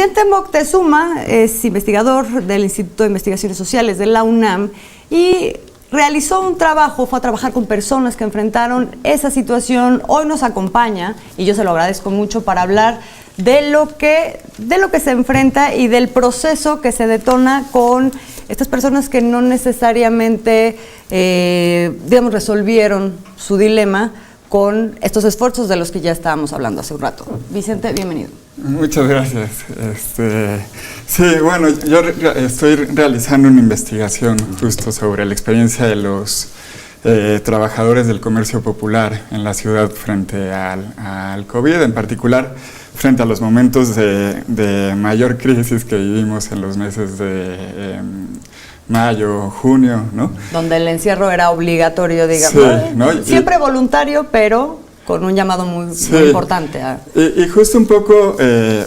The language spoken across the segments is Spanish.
Vicente Moctezuma es investigador del Instituto de Investigaciones Sociales de la UNAM y realizó un trabajo, fue a trabajar con personas que enfrentaron esa situación. Hoy nos acompaña, y yo se lo agradezco mucho, para hablar de lo que se enfrenta y del proceso que se detona con estas personas que no necesariamente, resolvieron su dilema con estos esfuerzos de los que ya estábamos hablando hace un rato. Vicente, bienvenido. Muchas gracias. Sí, bueno, yo estoy realizando una investigación justo sobre la experiencia de los trabajadores del comercio popular en la ciudad frente al COVID, en particular frente a los momentos de mayor crisis que vivimos en los meses de mayo, junio, ¿no? Donde el encierro era obligatorio, digamos. Sí, ¿no? Siempre voluntario, pero con un llamado muy importante. Y justo un poco,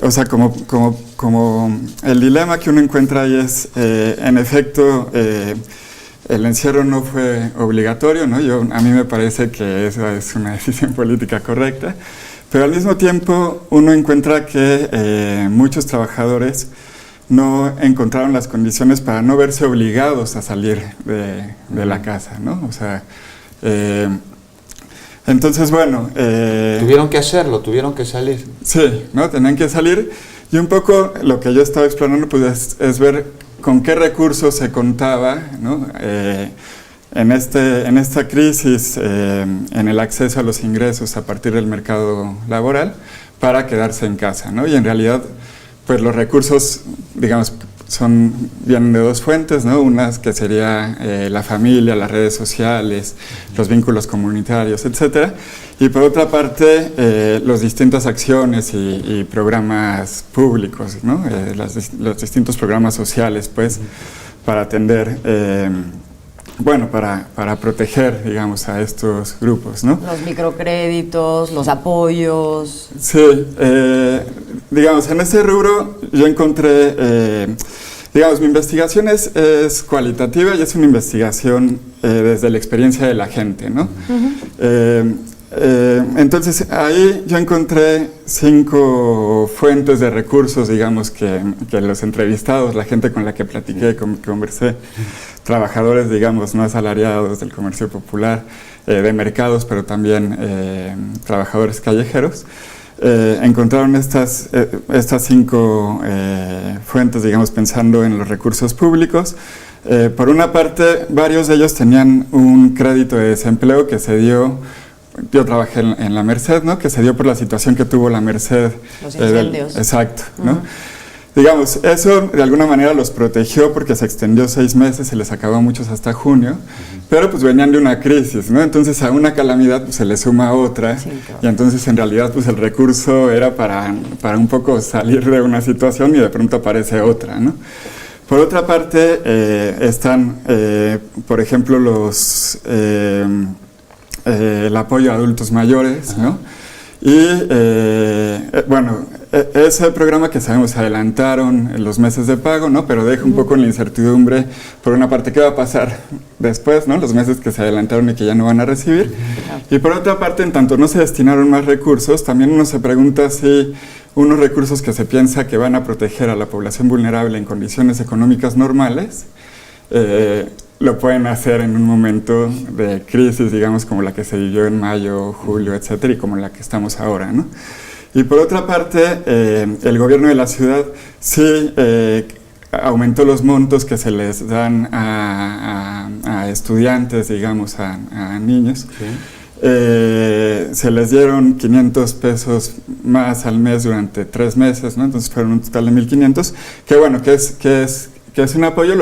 o sea, como el dilema que uno encuentra ahí es, en efecto, el encierro no fue obligatorio, ¿no? A mí me parece que esa es una decisión política correcta, pero al mismo tiempo uno encuentra que muchos trabajadores no encontraron las condiciones para no verse obligados a salir de la casa, ¿no? O sea, entonces, bueno... tuvieron que hacerlo, tuvieron que salir. Sí, ¿no? Tenían que salir. Y un poco lo que yo estaba explorando pues, es ver con qué recursos se contaba, ¿no? En esta crisis, en el acceso a los ingresos a partir del mercado laboral para quedarse en casa, ¿no? Y en realidad, pues los recursos, digamos, vienen de dos fuentes, ¿no? Unas que sería la familia, las redes sociales, los vínculos comunitarios, etcétera. Y por otra parte, las distintas acciones y programas públicos, ¿no? Los distintos programas sociales, pues, para atender, para proteger, digamos, a estos grupos, ¿no? Los microcréditos, los apoyos. Sí, digamos, en ese rubro yo encontré, digamos, mi investigación es cualitativa y es una investigación desde la experiencia de la gente, ¿no? Entonces, ahí yo encontré 5 fuentes de recursos, digamos, que los entrevistados, la gente con la que platiqué, conversé, trabajadores, digamos, no asalariados del comercio popular, de mercados, pero también trabajadores callejeros, encontraron estas 5 fuentes, digamos, pensando en los recursos públicos. Por una parte, varios de ellos tenían un crédito de desempleo que se dio. Yo trabajé en la Merced, ¿no? Que se dio por la situación que tuvo la Merced. Los incendios. Exacto, ¿no? Digamos, eso de alguna manera los protegió porque se extendió 6 meses, se les acabó a muchos hasta junio, pero pues venían de una crisis, ¿no? Entonces a una calamidad pues, se le suma otra, y entonces en realidad pues el recurso era para un poco salir de una situación y de pronto aparece otra, ¿no? Por otra parte, están, por ejemplo, el apoyo a adultos mayores, ¿no? Y ese programa que sabemos se adelantaron en los meses de pago, ¿no? Pero deja un poco en la incertidumbre, por una parte, qué va a pasar después, ¿no? Los meses que se adelantaron y que ya no van a recibir. Y por otra parte, en tanto no se destinaron más recursos, también uno se pregunta si unos recursos que se piensa que van a proteger a la población vulnerable en condiciones económicas normales, lo pueden hacer en un momento de crisis, digamos, como la que se vivió en mayo, julio, etcétera, y como la que estamos ahora, ¿no? Y por otra parte, el gobierno de la ciudad sí aumentó los montos que se les dan a estudiantes, digamos, a niños. Se les dieron 500 pesos más al mes durante 3 meses, ¿no? Entonces fueron un total de 1,500, que bueno, que es un apoyo.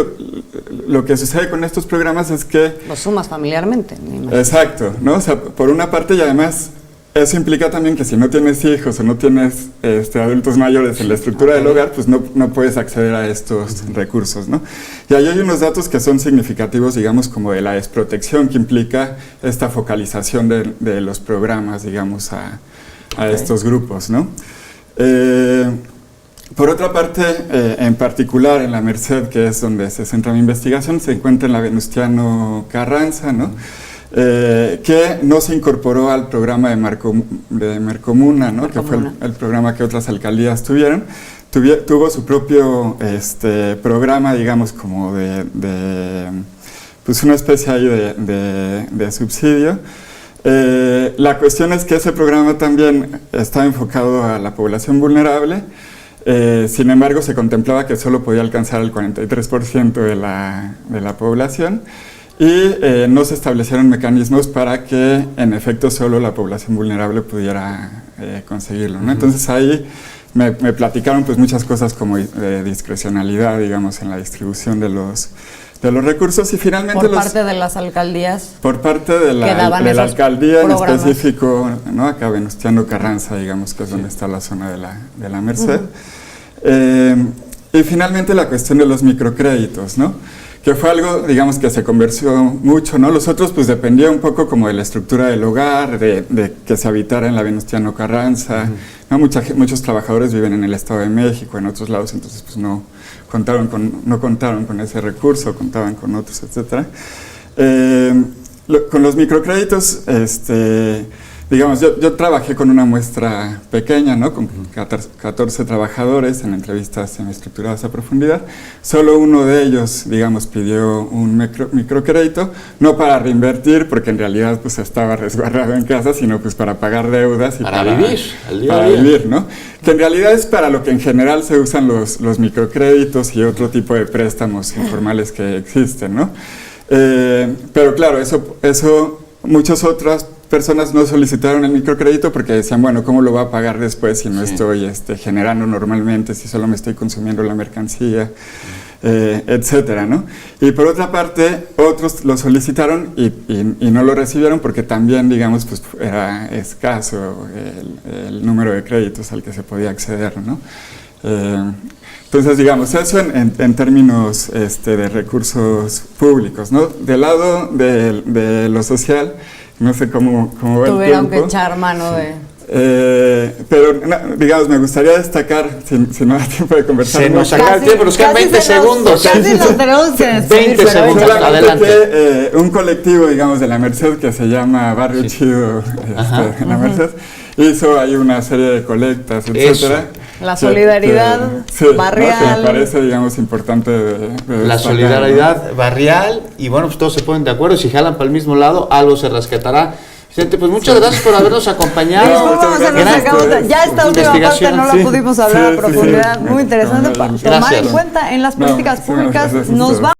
Lo que sucede con estos programas es que... Los sumas familiarmente. Exacto, ¿no? O sea, por una parte, y además eso implica también que si no tienes hijos o no tienes adultos mayores en la estructura del hogar, pues no puedes acceder a estos recursos, ¿no? Y ahí hay unos datos que son significativos, digamos, como de la desprotección que implica esta focalización de los programas, digamos, a estos grupos, ¿no? Por otra parte, en particular en la Merced, que es donde se centra mi investigación, se encuentra en la Venustiano Carranza, ¿no? que no se incorporó al programa de Mercomuna, ¿no? Que fue el programa que otras alcaldías tuvieron. Tuvo su propio programa, digamos, como pues una especie ahí de subsidio. La cuestión es que ese programa también estaba enfocado a la población vulnerable. Sin embargo, se contemplaba que solo podía alcanzar el 43% de la población y no se establecieron mecanismos para que, en efecto, solo la población vulnerable pudiera conseguirlo, ¿no? Entonces ahí me platicaron pues muchas cosas como de discrecionalidad, digamos, en la distribución de los recursos y finalmente por parte de las alcaldías. Por parte de la alcaldía en específico, ¿no? Acá Venustiano Carranza, digamos, que es donde está la zona de la Merced. Y finalmente la cuestión de los microcréditos, ¿no? Que fue algo, digamos, que se convirtió mucho, ¿no? Los otros pues dependía un poco como de la estructura del hogar, de que se habitara en la Venustiano Carranza, ¿no? Muchos trabajadores viven en el Estado de México, en otros lados, entonces pues no contaron con ese recurso, contaban con otros, etc. Con los microcréditos, digamos, yo trabajé con una muestra pequeña, ¿no? Con 14 trabajadores en entrevistas semi-estructuradas a profundidad. Solo uno de ellos, digamos, pidió un microcrédito, no para reinvertir, porque en realidad pues estaba resguardado en casa, sino pues para pagar deudas y para vivir, al día para vivir, ¿no? Que en realidad es para lo que en general se usan los microcréditos y otro tipo de préstamos informales que existen, ¿no? Pero claro, eso muchas otras personas no solicitaron el microcrédito porque decían, bueno, ¿cómo lo va a pagar después si no estoy generando normalmente, si solo me estoy consumiendo la mercancía, etcétera, ¿no? Y por otra parte, otros lo solicitaron y no lo recibieron porque también, digamos, pues era escaso el número de créditos al que se podía acceder, ¿no? Entonces, digamos, eso en términos de recursos públicos, ¿no? Del lado de lo social, no sé cómo va el tiempo. Tuvieron que echar mano de... pero, digamos, me gustaría destacar, si no da tiempo de conversar. Se nos acaba el tiempo, nos quedan 20 segundos. Casi nos tenemos que despedir, 20 segundos, adelante. Un colectivo, digamos, de la Merced que se llama Barrio Chido, en la Merced, hizo ahí una serie de colectas, etcétera. La solidaridad barrial. ¿no? Que me parece, digamos, importante de la solidaridad, ¿no? Barrial, y bueno, pues todos se ponen de acuerdo, si jalan para el mismo lado, algo se rescatará. Vicente, pues muchas gracias por habernos acompañado. Ya esta última parte no la pudimos hablar a profundidad, muy interesante para tomar en cuenta en las políticas públicas. Nos va